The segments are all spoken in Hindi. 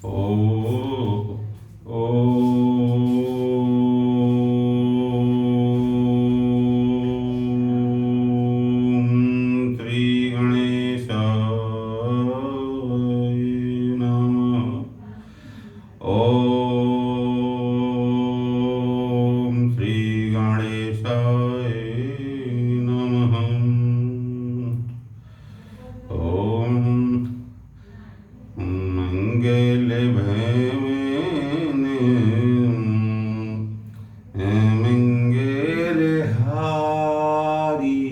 ओ ओ श्री गणेशाय नमः। ओम श्री गणेशाय नमः। ओम मंगल भैमेने मंगल हारी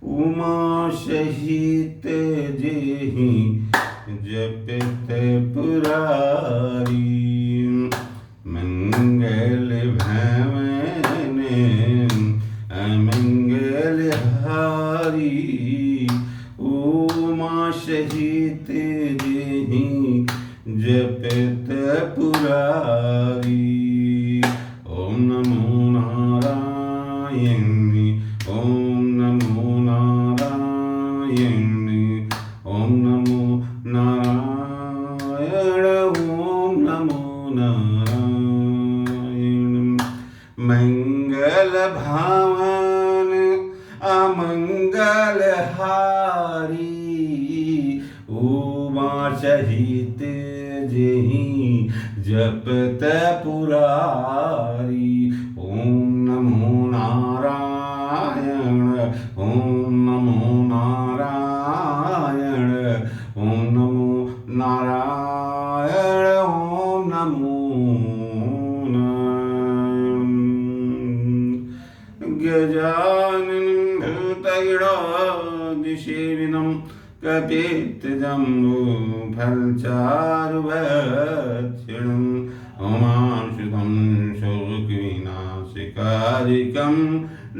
उमा सहित जेहि जपत पुरारी। मंगल भैमेने मंगल हारी उमा सहित जेहि जपत पुरारी। ओम नमो नारायण ओम नमो नारायण ओम नमो नारायण ओम नमो नारायण। मंगल भावन अमंगल हारी उमा सहित जेहि जपत पुरारी। ओम नमो नारायण ओम नमो नारायण ओम नमो नारायण ओम नमो नारायण। गजाननं भूतगणाधिसेविनं कपित्तजम्बूफलचारुभक्षणं उमांशुतं शोकविनाशकारिकं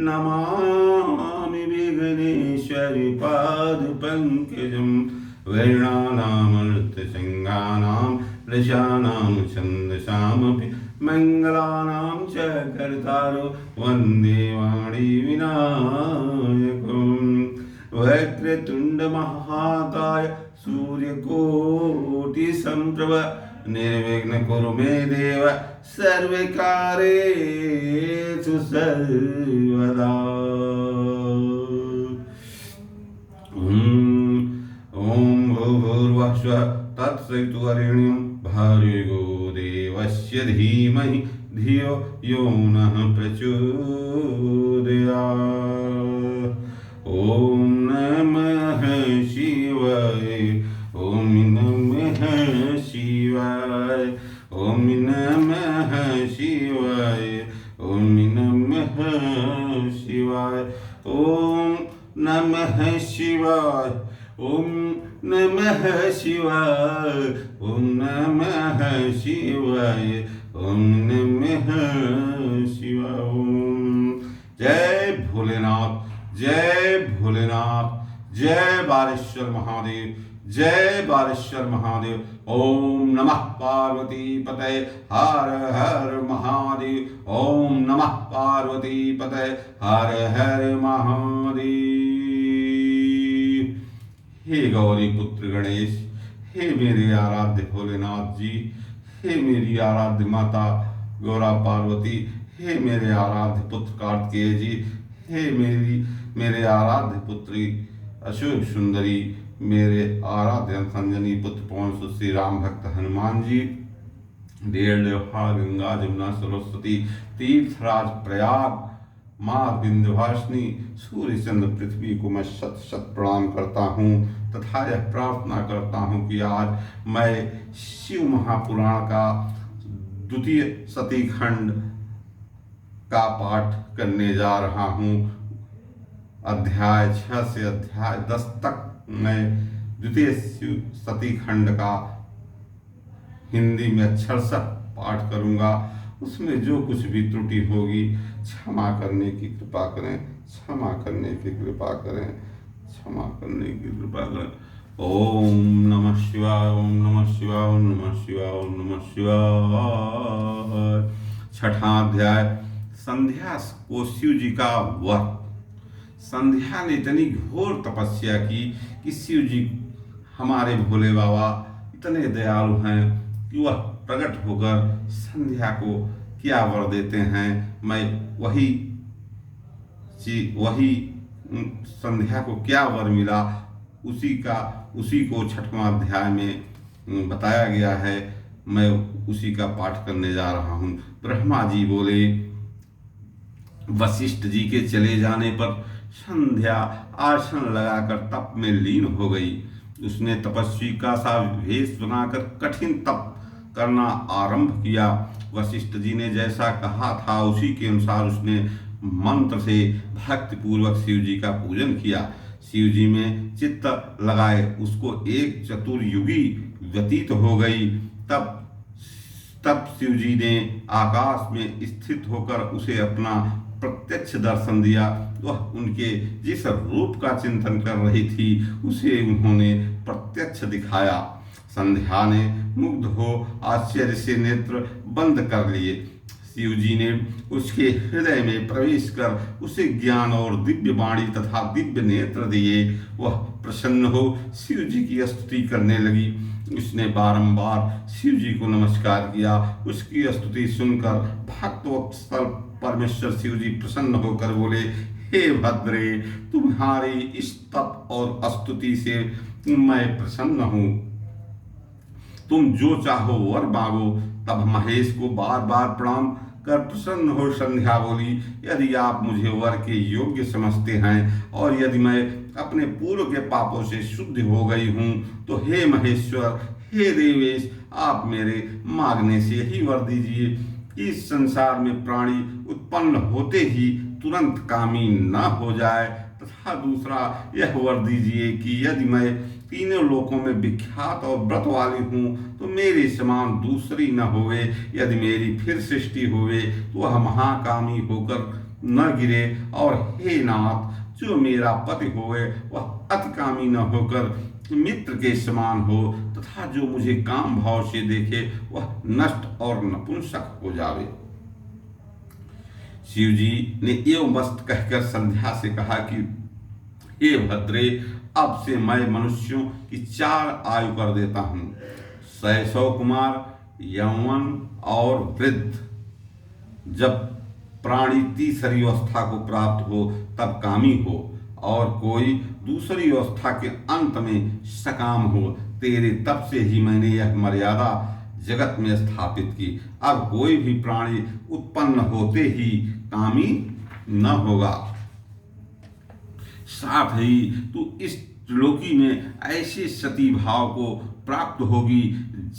नमामि विघ्नेश्वरि पादपङ्कजं। वर्णानामर्थसङ्गानां दशानां छन्दसामपि मङ्गलानां च कर्तारो वन्दे वाणी विनायकम्। वक्रतुण्ड महाकाय सूर्यकोटिसम्प्रभ निर्विघ्न कुरु मे देव सर्वकार्येषु सर्वदा। ओम भूर्भुवः स्वः तत्सवितुर्वरेण्यं भर्गो देवस्य धीमहि धियो यो नः प्रचोदयात्। ओम नमः शिवाय ओम नमः शिवाय ओम नमः शिवाय ओम नमः शिवाय ओम नमः शिवाय ओम नमः शिवाय ओम नमः शिवाय ओम नमः शिवाय। जय भोलेनाथ जय भोलेनाथ जय बालेश्वर महादेव जय बालेश्वर महादेव। ओम नमः पार्वती पतये हर हर महादेव ओम नमः पार्वती पतये हर हर महादेव। हे गौरी पुत्र गणेश हे मेरे आराध्य भोलेनाथ जी हे मेरी आराध्य माता गौरा पार्वती हे मेरे आराध्य पुत्र कार्तिकेय जी हे मेरे आराध्य पुत्री अशोक सुंदरी मेरे आराध्य संजनी पुत्र पवन श्री राम भक्त हनुमान जी। डेढ़ देवहार गंगा जमुना सरस्वती तीर्थराज प्रयाग माँ विंध्यवासिनी सूर्य चंद्र पृथ्वी को मैं शत शत प्रणाम करता हूँ तथा यह प्रार्थना करता हूँ कि आज मैं शिव महापुराण का द्वितीय सती खंड का पाठ करने जा रहा हूँ। अध्याय 6 से अध्याय 10 तक मैं द्वितीय सती खंड का हिंदी में अक्षरशः पाठ करूंगा। उसमें जो कुछ भी त्रुटि होगी क्षमा करने की कृपा करें क्षमा करने की कृपा करें क्षमा करने की कृपा करें। ओम नमः शिवाय ओम नमः शिवाय ओम नमः शिवाय ओम नमः शिवाय। छठा अध्याय संध्या को शिव जी का वर। संध्या ने इतनी घोर तपस्या की कि शिव जी हमारे भोले बाबा इतने दयालु हैं कि वह प्रकट होकर संध्या को क्या वर देते हैं। मैं वही संध्या को क्या वर मिला उसी को 6वां अध्याय में बताया गया है। मैं उसी का पाठ करने जा रहा हूँ। ब्रह्मा जी बोले, वशिष्ठ जी के चले जाने पर संध्या आसन लगाकर तप में लीन हो गई। उसने तपस्वी का सा वेश बनाकर कठिन तप करना आरंभ किया। वशिष्ठ जी ने जैसा कहा था उसी के अनुसार उसने मंत्र से भक्ति पूर्वक शिव जी का पूजन किया। शिव जी में चित्त लगाए उसको एक चतुर्युगी व्यतीत हो गई। तब शिव जी ने आकाश में स्थित होकर उसे अपना प्रत्यक्ष दर्शन दिया। वह उनके जिस रूप का चिंतन कर रही थी उसे उन्होंने प्रत्यक्ष दिखाया। संध्या ने मुग्ध हो आश्चर्य से नेत्र बंद कर लिए। शिव जी ने उसके हृदय में प्रवेश कर उसे ज्ञान और दिव्य वाणी तथा दिव्य नेत्र दिए। वह प्रसन्न हो शिव जी की स्तुति करने लगी। उसने बारंबार शिव जी को नमस्कार किया। उसकी स्तुति सुनकर भक्तवत्सल परमेश्वर शिव जी प्रसन्न होकर बोले, हे भद्रे, तुम्हारी इस तप और स्तुति से मैं प्रसन्न हूँ। तुम जो चाहो वर मांगो। तब महेश को बार बार प्रणाम कर प्रसन्न हो संध्या बोली, यदि आप मुझे वर के योग्य समझते हैं और यदि मैं अपने पूर्व के पापों से शुद्ध हो गई हूँ तो हे महेश्वर, हे देवेश, आप मेरे मांगने से ही वर दीजिए। इस संसार में प्राणी उत्पन्न होते ही तुरंत कामी न हो जाए, तथा दूसरा यह वर दीजिए कि यदि मैं तीनों लोकों में विख्यात और व्रत वाली हूँ तो मेरे समान दूसरी न होवे। यदि मेरी फिर सृष्टि होवे तो वह महाकामी होकर न गिरे, और हे नाथ, जो मेरा पति होवे वह अतिकामी न होकर मित्र के समान हो, तथा जो मुझे काम भाव से देखे वह नष्ट और नपुंसक हो जावे। शिव जी ने एवं वस्त कहकर संध्या से कहा कि हे भद्रे, अब से मैं मनुष्यों की 4 आयु कर देता हूँ, शैशव कुमार, यौवन और वृद्ध। जब प्राणी तीसरी अवस्था को प्राप्त हो तब कामी हो, और कोई दूसरी अवस्था के अंत में सकाम हो। तेरे तप से ही मैंने यह मर्यादा जगत में स्थापित की। अब कोई भी प्राणी उत्पन्न होते ही कामी न होगा। साथ ही तू इस त्रिलोकी में ऐसे सती भाव को प्राप्त होगी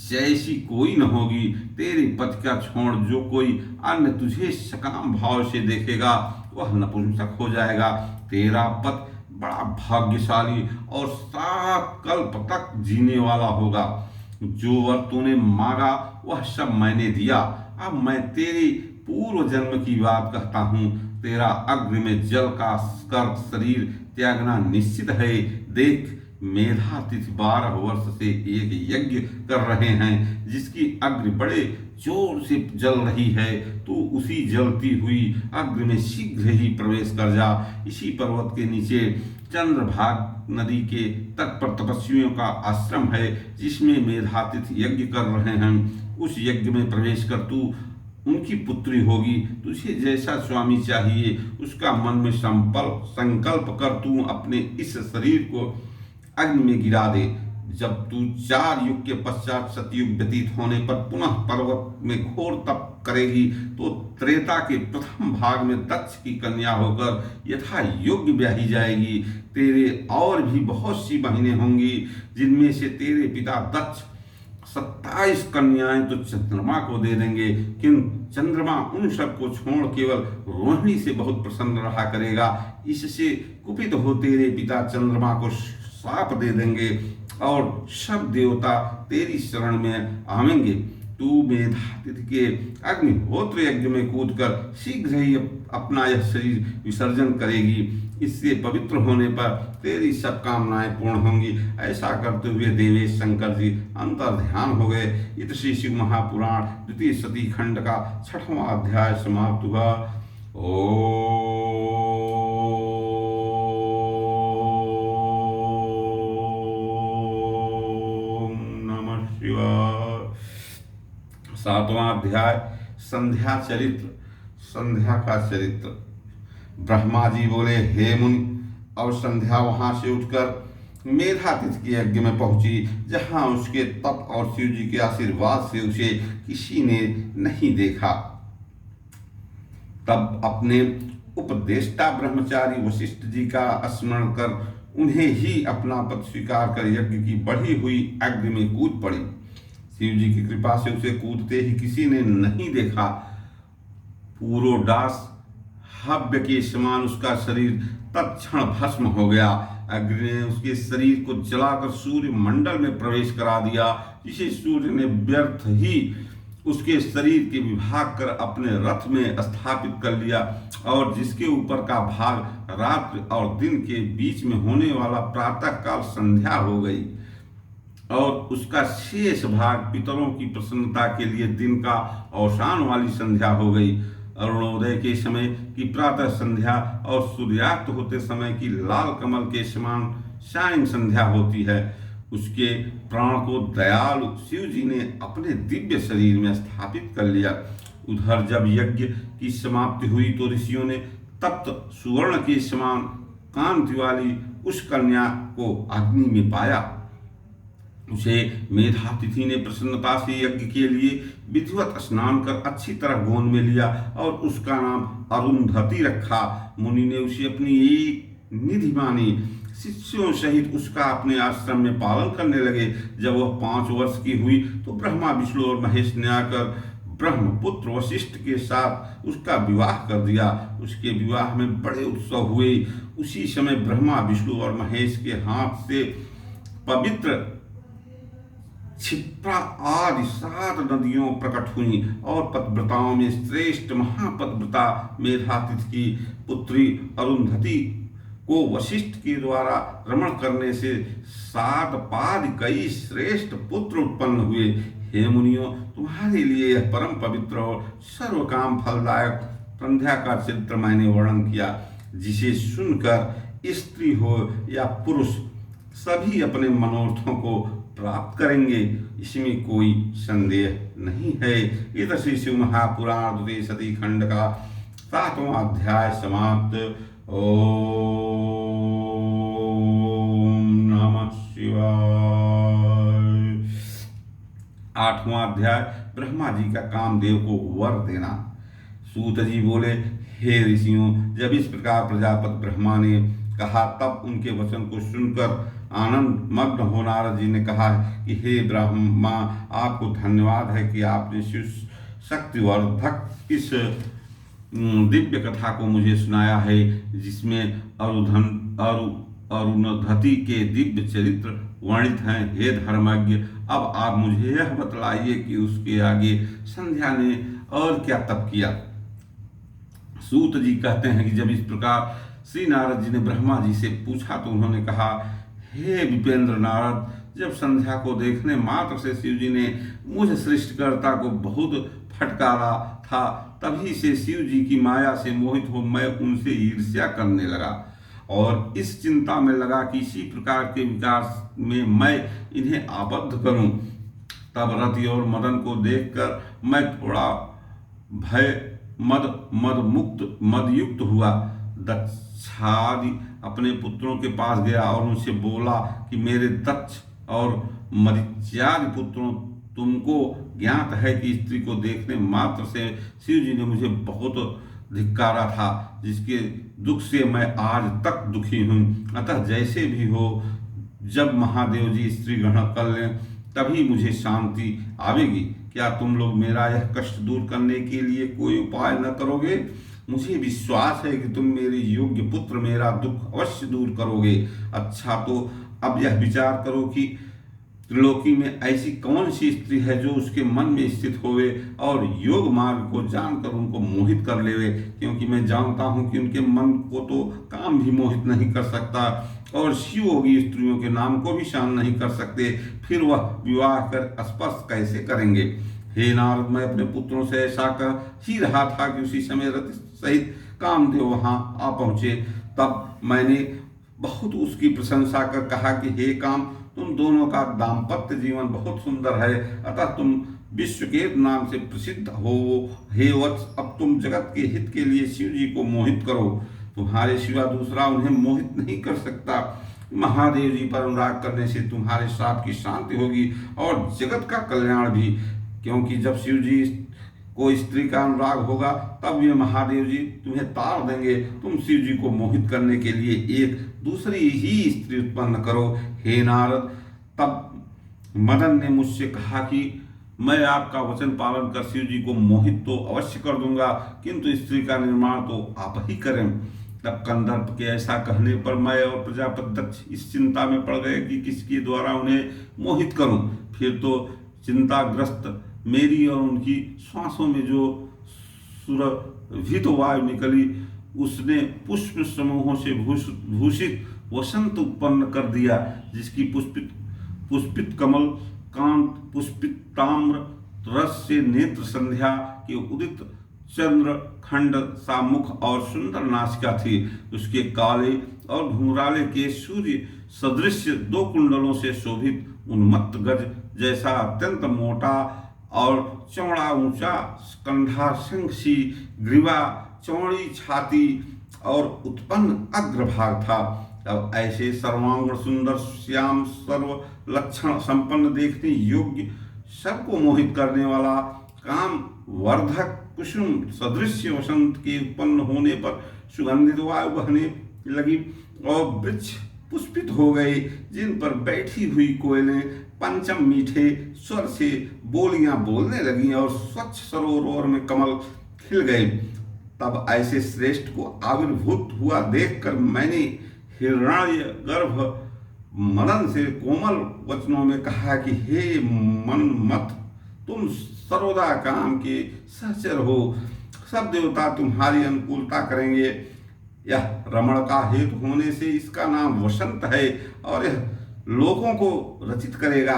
जैसी कोई न होगी। तेरे पति का छोड़ जो कोई अन्य तुझे सकाम भाव से देखेगा वह नपुंसक हो जाएगा। तेरा पति बड़ा भाग्यशाली और 7 कल्प तक जीने वाला होगा। जो वर तूने मांगा वह सब मैंने दिया। अब मैं तेरी पूर्व जन्म की बात कहता हूँ। तेरा अग्नि में जल का स्कर्प शरीर त्यागना निश्चित है। देख, मेधातिथि 12 वर्ष से एक यज्ञ कर रहे हैं जिसकी अग्नि बड़े जोर से जल रही है। तू उसी जलती हुई अग्नि में शीघ्र ही प्रवेश कर जा। इसी पर्वत के नीचे चंद्रभाग नदी के तट पर तपस्वियों का आश्रम है जिसमें मेधातिथि यज्ञ कर रहे हैं। उस यज्ञ में प्रवेश कर तू उनकी पुत्री होगी। तुझे जैसा स्वामी चाहिए उसका मन में संकल्प कर तू अपने इस शरीर को अग्नि में गिरा दे। जब तू 4 युग के पश्चात सतयुग व्यतीत होने पर पुनः पर्वत में घोर तप करेगी तो त्रेता के प्रथम भाग में दक्ष की कन्या होकर यथा योग्य ब्याही जाएगी। तेरे और भी बहुत सी बहनें होंगी जिनमें से तेरे पिता दक्ष 27 कन्याएं तो चंद्रमा को दे देंगे, किंतु चंद्रमा उन सबको छोड़ केवल रोहिणी से बहुत प्रसन्न रहा करेगा। इससे कुपित हो तेरे पिता चंद्रमा को श्राप दे देंगे और सब देवता तेरी शरण में आवेंगे। तू मेधातिथि के अग्निहोत्र यज्ञ में कूदकर शीघ्र ही अपना यह शरीर विसर्जन करेगी। इससे पवित्र होने पर तेरी सब कामनाएं पूर्ण होंगी। ऐसा करते हुए देवेश शंकर जी अंतर ध्यान हो गए। इत श्री शिव महापुराण द्वितीय सती खंड का 6वां अध्याय समाप्त हुआ। ओम नमः शिवाय। सातवां अध्याय संध्या चरित्र। संध्या का चरित्र। ब्रह्मा जी बोले, हे मुनि, अब संध्या वहां से उठकर मेधातिथि के यज्ञ में पहुंची, जहां उसके तप और शिव जी के आशीर्वाद से उसे किसी ने नहीं देखा। तब अपने उपदेष्टा ब्रह्मचारी वशिष्ठ जी का स्मरण कर उन्हें ही अपना पद स्वीकार कर यज्ञ की बढ़ी हुई अग्नि में कूद पड़ी। शिव जी की कृपा से उसे कूदते ही किसी ने नहीं देखा। पूरोडास हव्य के समान उसका शरीर तत्क्षण भस्म हो गया। अग्नि ने उसके शरीर को जलाकर सूर्य मंडल में प्रवेश करा दिया, जिसे सूर्य ने व्यर्थ ही उसके शरीर के विभाग कर अपने रथ में स्थापित कर लिया, और जिसके ऊपर का भाग रात्रि और दिन के बीच में होने वाला प्रातः काल संध्या हो गई, और उसका शेष भाग पितरों की प्रसन्नता के लिए दिन का अवसान वाली संध्या हो गई। अरुणोदय के समय की प्रातः संध्या और सूर्यास्त होते समय की लाल कमल के समान सायं संध्या होती है। उसके प्राण को दयालु शिव जी ने अपने दिव्य शरीर में स्थापित कर लिया। उधर जब यज्ञ की समाप्ति हुई तो ऋषियों ने तप्त सुवर्ण के समान कांति वाली उस कन्या को अग्नि में पाया। उसे मेधातिथि ने प्रसन्नता से यज्ञ के लिए विधिवत स्नान कर अच्छी तरह गोद में लिया और उसका नाम अरुंधति रखा। मुनि ने उसे अपनी एक निधि मानी। शिष्यों सहित उसका अपने आश्रम में पालन करने लगे। जब वह 5 वर्ष की हुई तो ब्रह्मा, विष्णु और महेश ने आकर ब्रह्मपुत्र वशिष्ठ के साथ उसका विवाह कर दिया। उसके विवाह में बड़े उत्सव हुए। उसी समय ब्रह्मा, विष्णु और महेश के हाथ से पवित्र क्षिप्रा आदि 7 नदियों प्रकट हुई, और पतिव्रताओं में श्रेष्ठ महापतिव्रता मेधातिथि की पुत्री अरुंधति को वशिष्ठ के द्वारा रमण करने से 7 पाद कई श्रेष्ठ पुत्र उत्पन्न हुए। हे मुनियों, तुम्हारे लिए यह परम पवित्र और सर्वकाम फलदायक संध्या का चरित्र मैंने वर्णन किया, जिसे सुनकर स्त्री हो या पुरुष सभी अपने मनोरथों को प्राप्त करेंगे, इसमें कोई संदेह नहीं है। इधर श्री शिव महापुराण द्वितीय सती खंड का 7वां अध्याय समाप्त। ओम नमः शिवाय। 8वां अध्याय ब्रह्मा जी का कामदेव को वर देना। सूत जी बोले, हे ऋषियों, जब इस प्रकार प्रजापति ब्रह्मा ने कहा तब उनके वचन को सुनकर आनंद मग्न हो नारद जी ने कहा कि हे ब्रह्मा, आपको धन्यवाद है कि आपने शिव शक्तिवर्धक इस दिव्य कथा को मुझे सुनाया है, जिसमें अरुणधति के दिव्य चरित्र वर्णित हैं। हे धर्मज्ञ, अब आप मुझे यह बतलाइए कि उसके आगे संध्या ने और क्या तप किया। सूत जी कहते हैं कि जब इस प्रकार श्री नारद जी ने ब्रह्मा जी से पूछा तो उन्होंने कहा, हे विपेंद्र नारद, जब संध्या को देखने मात्र से शिव जी ने मुझ सृष्टिकर्ता को बहुत फटकारा था, तभी से शिव जी की माया से मोहित हो मैं उनसे ईर्ष्या करने लगा और इस चिंता में लगा कि इसी प्रकार के विकास में मैं इन्हें आबद्ध करूं। तब रति और मदन को देखकर मैं थोड़ा भय मदयुक्त हुआ। दक्षादि अपने पुत्रों के पास गया और उनसे बोला कि मेरे दक्ष और मरीच्यादि पुत्रों, तुमको ज्ञात है कि स्त्री को देखने मात्र से शिव जी ने मुझे बहुत धिक्कारा था, जिसके दुख से मैं आज तक दुखी हूँ। अतः जैसे भी हो, जब महादेव जी स्त्री ग्रहण कर लें तभी मुझे शांति आवेगी। क्या तुम लोग मेरा यह कष्ट दूर करने के लिए कोई उपाय न करोगे? मुझे विश्वास है कि तुम मेरे योग्य पुत्र मेरा दुख अवश्य दूर करोगे। अच्छा, तो अब यह विचार करो कि त्रिलोकी में ऐसी कौन सी स्त्री है जो उसके मन में स्थित होवे और योग मार्ग को जानकर उनको मोहित कर लेवे, क्योंकि मैं जानता हूँ कि उनके मन को तो काम भी मोहित नहीं कर सकता और शिवयोगी स्त्रियों के नाम को भी शांत नहीं कर सकते, फिर वह विवाह कर स्पर्श कैसे करेंगे। हे नारद, मैं अपने पुत्रों से ऐसा कह ही रहा था कि उसी समय रति सहित कामदेव वहां आ पहुंचे। तब मैंने बहुत उसकी प्रशंसा कर कहा कि हे काम, तुम दोनों का दाम्पत्य जीवन बहुत सुंदर है, अतः तुम विश्व के नाम से प्रसिद्ध हो। हे वत्स, अब तुम जगत के हित के लिए शिव जी को मोहित करो। तुम्हारे सिवा दूसरा उन्हें मोहित नहीं कर सकता। महादेव जी पर अनुराग करने से तुम्हारे श्राप की शांति होगी और जगत का कल्याण भी, क्योंकि जब शिव जी को स्त्री का अनुराग होगा तब ये महादेव जी तुम्हें तार देंगे। तुम शिव जी को मोहित करने के लिए एक दूसरी ही स्त्री उत्पन्न करो। हे नारद, तब मदन ने मुझसे कहा कि मैं आपका वचन पालन कर शिव जी को मोहित तो अवश्य कर दूंगा, किंतु स्त्री का निर्माण तो आप ही करें। तब कंदर्प के ऐसा कहने पर मैं और प्रजापति दक्ष इस चिंता में पड़ गए कि किसके द्वारा उन्हें मोहित करूं। फिर तो चिंताग्रस्त मेरी और उनकी श्वासों में जो सुरभित वायु निकली, उसने पुष्प समूहों से भूषित वसंत उत्पन्न कर दिया, जिसकी पुष्पित कमल कांत पुष्पित ताम्र रस से नेत्र संध्या के उदित चंद्र खंड सा मुख और सुंदर नासिका थी। उसके काले और घुंघराले के सूर्य सदृश दो कुंडलों से शोभित उन्मत्त गज जैसा अत्यंत मोटा और चौड़ा ऊंचा कंधा, शंख सी ग्रीवा, चौड़ी छाती और उत्पन्न अग्रभाग था। अब ऐसे सर्वांगण सुंदर श्याम सर्व लक्षण संपन्न देखने योग्य सबको मोहित करने वाला काम वर्धक कुसुम सदृश वसंत के उत्पन्न होने पर सुगंधित वायु बहने लगी और वृक्ष पुष्पित हो गए, जिन पर बैठी हुई कोयलें पंचम मीठे स्वर से बोलियां बोलने लगी और स्वच्छ सरोवर में कमल खिल गए। तब ऐसे श्रेष्ठ को आविर्भूत हुआ देखकर मैंने हिरण्य गर्भ मदन से कोमल वचनों में कहा कि हे मन्मथ, तुम सर्वदा काम के सहचर हो। सब देवता तुम्हारी अनुकूलता करेंगे। यह रमण का हेतु होने से इसका नाम वसंत है और यह लोगों को रचित करेगा।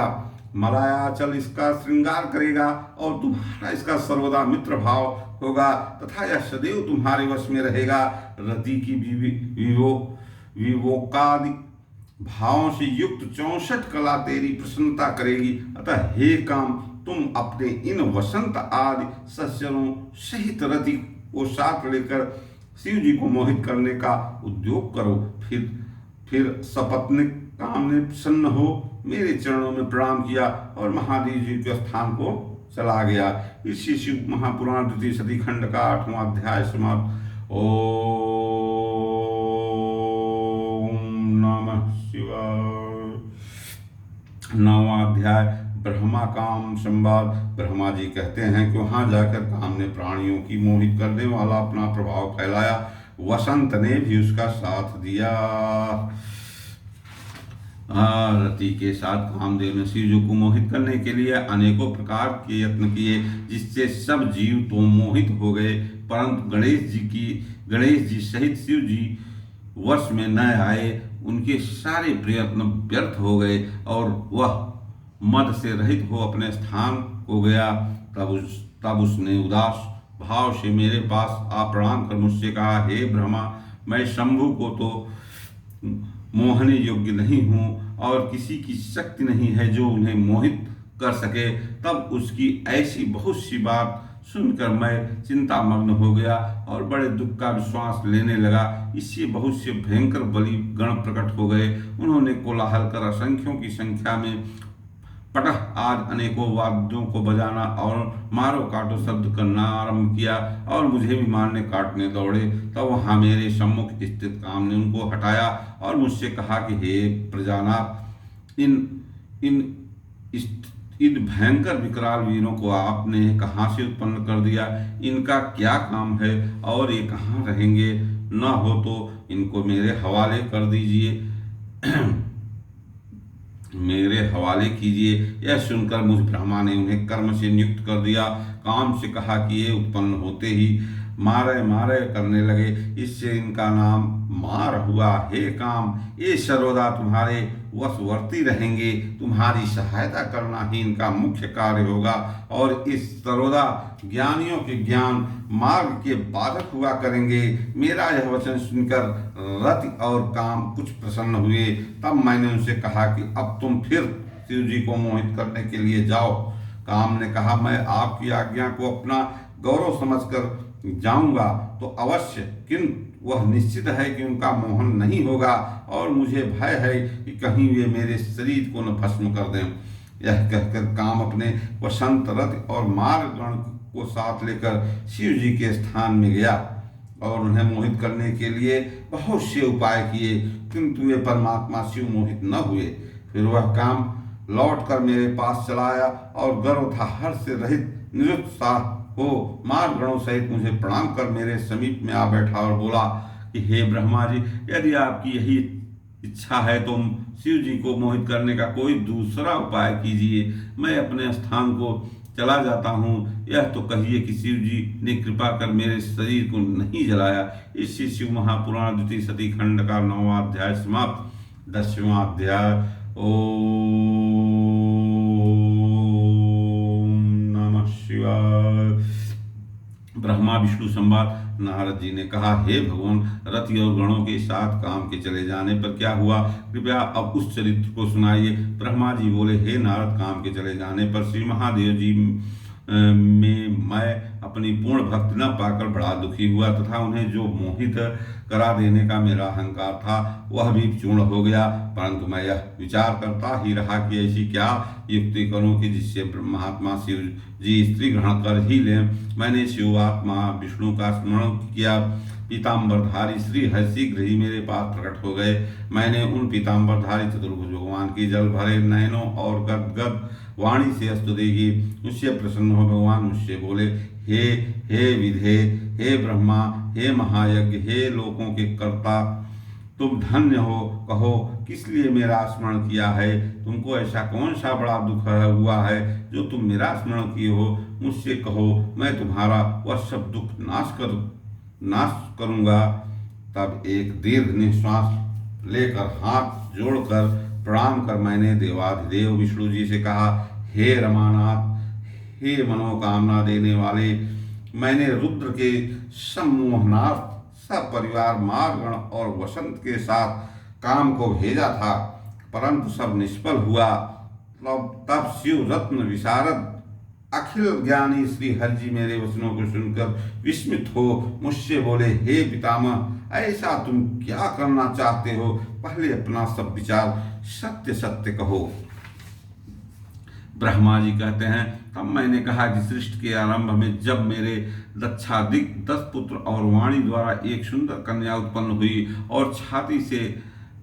मलयाचल इसका श्रृंगार करेगा और तुम्हारा इसका सर्वदा मित्र भाव होगा तथा यह सदैव तुम्हारे वश में रहेगा। रति की विवोकादि भावों से युक्त 64 कला तेरी प्रसन्नता करेगी। अतः हे काम, तुम अपने इन वसंत आदि सहचरों सहित रति को साथ लेकर शिव जी को मोहित करने का उद्योग करो। फिर सपत्निक काम ने प्रसन्न हो मेरे चरणों में प्रणाम किया और महादेव जी के स्थान को चला गया। इसी शिव महापुराण द्वितीय सदी खंड का 8वां अध्याय समाप्त। ओम नमः शिवाय। 9वां अध्याय ब्रह्मा काम संवाद। ब्रह्मा जी कहते हैं कि वहां जाकर काम ने प्राणियों की मोहित करने वाला अपना प्रभाव फैलाया। वसंत ने भी उसका साथ दिया। रति के साथ कामदेव ने शिव जी को मोहित करने के लिए अनेकों प्रकार के यत्न किए, जिससे सब जीव तो मोहित हो गए, परंतु गणेश जी सहित शिव जी वश में न आए। उनके सारे प्रयत्न व्यर्थ हो गए और वह मद से रहित हो अपने स्थान को गया। तब उसने उदास भाव से मेरे पास आ प्रणाम कर मुझसे कहा, हे ब्रह्मा, मैं शंभु को तो मोहने योग्य नहीं हूँ और किसी की शक्ति नहीं है जो उन्हें मोहित कर सके। तब उसकी ऐसी बहुत सी बात सुनकर मैं चिंतामग्न हो गया और बड़े दुख का विश्वास लेने लगा। इससे बहुत से भयंकर बलि गण प्रकट हो गए। उन्होंने कोलाहल कर असंख्यों की संख्या में पटह आज अनेकों वाद्यों को बजाना और मारो काटो शब्द करना आरंभ किया और मुझे भी मारने काटने दौड़े। तब वहां मेरे सम्मुख स्थित काम ने उनको हटाया और मुझसे कहा कि हे प्रजानाथ, इन भयंकर विकराल वीरों को आपने कहाँ से उत्पन्न कर दिया? इनका क्या काम है और ये कहाँ रहेंगे? न हो तो इनको मेरे हवाले कर दीजिए, मेरे हवाले कीजिए। यह सुनकर मुझ ब्रह्मा ने उन्हें कर्म से नियुक्त कर दिया। काम से कहा कि ये उत्पन्न होते ही मारे मारे करने लगे, इससे इनका नाम मार हुआ। हे काम, ये सर्वदा तुम्हारे वशवर्ती रहेंगे। तुम्हारी सहायता करना ही इनका मुख्य कार्य होगा और इस सर्वदा ज्ञानियों के ज्ञान मार्ग के बाधक हुआ करेंगे। मेरा यह वचन सुनकर रति और काम कुछ प्रसन्न हुए। तब मैंने उनसे कहा कि अब तुम फिर शिव जी को मोहित करने के लिए जाओ। काम ने कहा, मैं आपकी आज्ञा को अपना गौरव समझकर जाऊंगा तो अवश्य, किंतु वह निश्चित है कि उनका मोहन नहीं होगा और मुझे भय है कि कहीं वे मेरे शरीर को न भस्म कर दें। यह कहकर काम अपने वसंत रथ और मार्गगण को साथ लेकर शिव जी के स्थान में गया और उन्हें मोहित करने के लिए बहुत से उपाय किए, किंतु वे परमात्मा शिव मोहित न हुए। फिर वह काम लौटकर मेरे पास चला आया और गर्व तथा हर्ष से रहित निरुत्साह हो मार्गगणों सहित मुझे प्रणाम कर मेरे समीप में आ बैठा और बोला कि हे ब्रह्मा जी, यदि आपकी यही इच्छा है तो शिव जी को मोहित करने का कोई दूसरा उपाय कीजिए। मैं अपने स्थान को चला जाता हूँ। यह तो कहिए कि शिव जी ने कृपा कर मेरे शरीर को नहीं जलाया। इससे शिव महापुराण द्वितीय सती खंड का 9वां अध्याय समाप्त। 10वां अध्याय। ओम नमः शिवाय। ब्रह्मा विष्णु संवाद। नारद जी ने कहा, हे भगवान, रथी और गणों के साथ काम के चले जाने पर क्या हुआ, कृपया अब उस चरित्र को सुनाइए। ब्रह्मा जी बोले, हे नारद, काम के चले जाने पर श्री महादेव जी में मैं अपनी पूर्ण भक्ति न पाकर बड़ा दुखी हुआ तथा उन्हें जो मोहित करा देने का मेरा अहंकार था वह भी चूर्ण हो गया। परंतु मैं यह विचार करता ही रहा कि ऐसी क्या युक्ति करूं कि जिससे महात्मा शिव जी स्त्री ग्रहण कर ही लें। मैंने शिवात्मा विष्णु का स्मरण किया। पीताम्बरधारी श्री हरि शीघ्र ही मेरे पास प्रकट हो गए। मैंने उन पीताम्बरधारी चतुर्भुज भगवान की जल भरे नयनों और गदगद वाणी से स्तुति की। मुझसे प्रसन्न हो भगवान मुझसे बोले, हे विधे, हे ब्रह्मा, हे महायज्ञ, हे लोकों के कर्ता, तुम धन्य हो। कहो, किस लिए मेरा स्मरण किया है? तुमको ऐसा कौन सा बड़ा दुख हुआ है जो तुम मेरा स्मरण किए हो? मुझसे कहो, मैं तुम्हारा वह सब दुख नाश करूंगा। तब एक दीर्घ निश्वास लेकर हाथ जोड़कर प्रणाम कर मैंने देवाधिदेव विष्णु जी से कहा, हे रमानाथ, हे मनोकामना देने वाले, मैंने रुद्र के सम्मोहनार्थ सब परिवार मार्गण और वसंत के साथ काम को भेजा था, परंतु सब निष्फल हुआ। तब शिव रत्न विशारद अखिल ज्ञानी श्री हरि जी मेरे वचनों को सुनकर विस्मित हो मुझसे बोले, हे पितामह, ऐसा तुम क्या करना चाहते हो? पहले अपना सब विचार सत्य सत्य कहो। ब्रह्मा जी कहते हैं, तब मैंने कहा कि सृष्टि के आरंभ में जब मेरे दक्षाधिक 10 पुत्र और वाणी द्वारा एक सुंदर कन्या उत्पन्न हुई और छाती से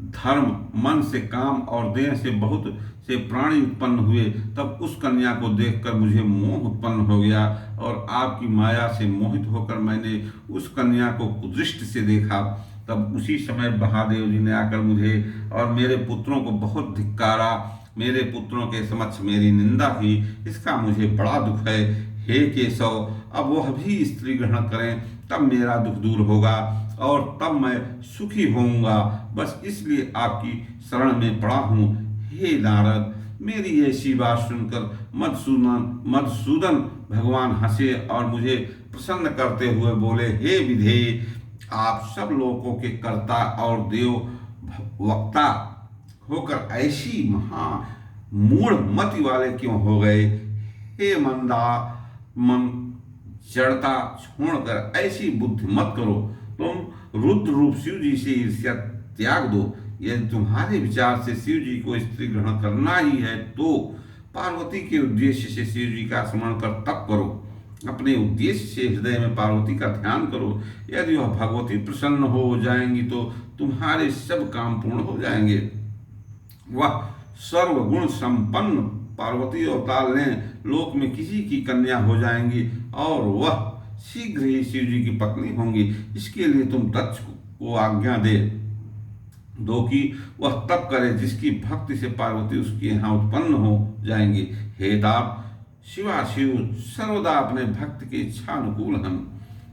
धर्म, मन से काम और देह से बहुत से प्राणी उत्पन्न हुए, तब उस कन्या को देखकर मुझे मोह उत्पन्न हो गया और आपकी माया से मोहित होकर मैंने उस कन्या को कुदृष्टि से देखा। तब उसी समय महादेव जी ने आकर मुझे और मेरे पुत्रों को बहुत धिक्कारा, मेरे पुत्रों के समक्ष मेरी निंदा की। इसका मुझे बड़ा दुख है। हे केशव, अब वह भी स्त्री ग्रहण करें, तब मेरा दुख दूर होगा और तब मैं सुखी होऊंगा। बस इसलिए आपकी शरण में पड़ा हूँ। हे नारद, मेरी ऐसी बात सुनकर मधुसूदन भगवान हंसे और मुझे प्रसन्न करते हुए बोले, हे विधेय, आप सब लोगों के कर्ता और देव वक्ता होकर ऐसी महा मूढ़ मति वाले क्यों हो गए? हे मन जड़ता छोड़कर ऐसी बुद्धि मत करो। तुम रुद्र रूप शिव जी से ईर्ष्या त्याग दो। यदि तुम्हारे विचार से शिव जी को स्त्री ग्रहण करना ही है तो पार्वती के उद्देश्य से शिव जी का स्मरण कर तप करो। अपने उद्देश्य से हृदय में पार्वती का ध्यान करो। यदि वह भगवती प्रसन्न हो जाएंगी तो तुम्हारे सब काम पूर्ण हो जाएंगे। वह सर्वगुण संपन्न पार्वती अवतार लें लोक में किसी की कन्या हो जाएंगी और वह शीघ्र ही शिव जी की पत्नी होंगी। इसके लिए तुम दक्ष को आज्ञा दो कि वह तप करे जिसकी भक्ति से पार्वती उसके यहाँ उत्पन्न हो जाएंगी। हे तात, शिवाशिव सर्वदा अपने भक्त की इच्छा अनुकूल हैं।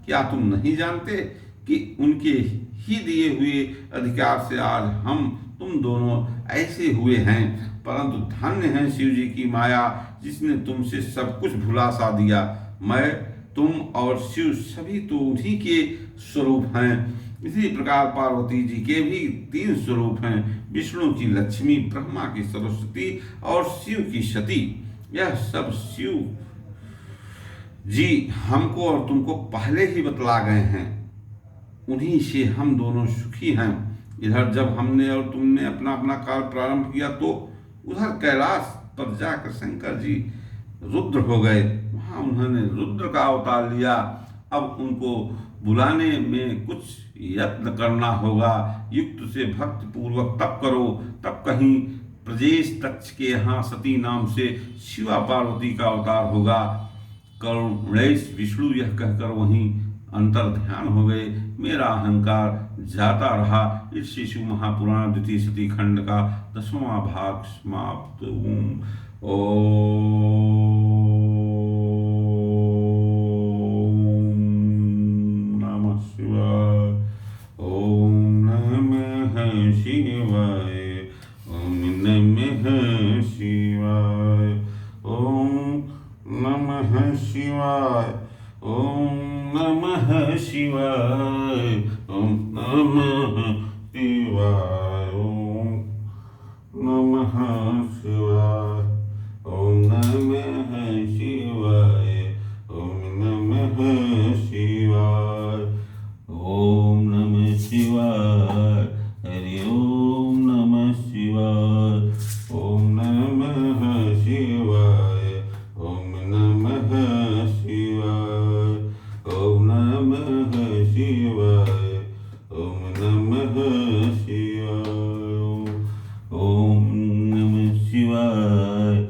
क्या तुम नहीं जानते कि उनके ही दिए हुए अधिकार से आज हम तुम दोनों ऐसे हुए हैं? परंतु धन्य है शिव जी की माया जिसने तुमसे सब कुछ भुला सा दिया। मैं, तुम और शिव सभी तो उन्हीं के स्वरूप हैं। इसी प्रकार पार्वती जी के भी 3 स्वरूप हैं, विष्णु की लक्ष्मी, ब्रह्मा की सरस्वती और शिव की सती। यह सब शिव जी हमको और तुमको पहले ही बतला गए हैं, उन्हीं से हम दोनों सुखी हैं। इधर जब हमने और तुमने अपना अपना कार्य प्रारंभ किया तो उधर कैलाश पर जाकर शंकर जी रुद्र हो गए, वहाँ उन्होंने रुद्र का अवतार लिया। अब उनको बुलाने में कुछ यत्न करना होगा, युक्त से भक्ति पूर्वक तप करो, तब कहीं प्रजेश दक्ष के यहाँ सती नाम से शिवा पार्वती का अवतार होगा। करुणेश विष्णु यह कहकर वहीं अंतर ध्यान हो गए। मेरा अहंकार जाता रहा। इस शिशु महापुराण द्वितीय सती खंड का 10वां भाग समाप्त। ओम नमः शिवाय। ओम नमः शिवाय। ओम नमः शिवाय। ओम नमः शिवाय। ओम नमः शिवाय। ओम नमः शिवाय। ओम नमः शिवाय। ओम नमः शिवाय। ओम नमः शिवाय। ओम नमः शिवाय। हरि ओम नमः शिवाय। ओम नमः शिवाय। ओम नमः शिवाय। ओम नमः शिवाय। ओम नमः शिवाय। ओम नमः शिवाय।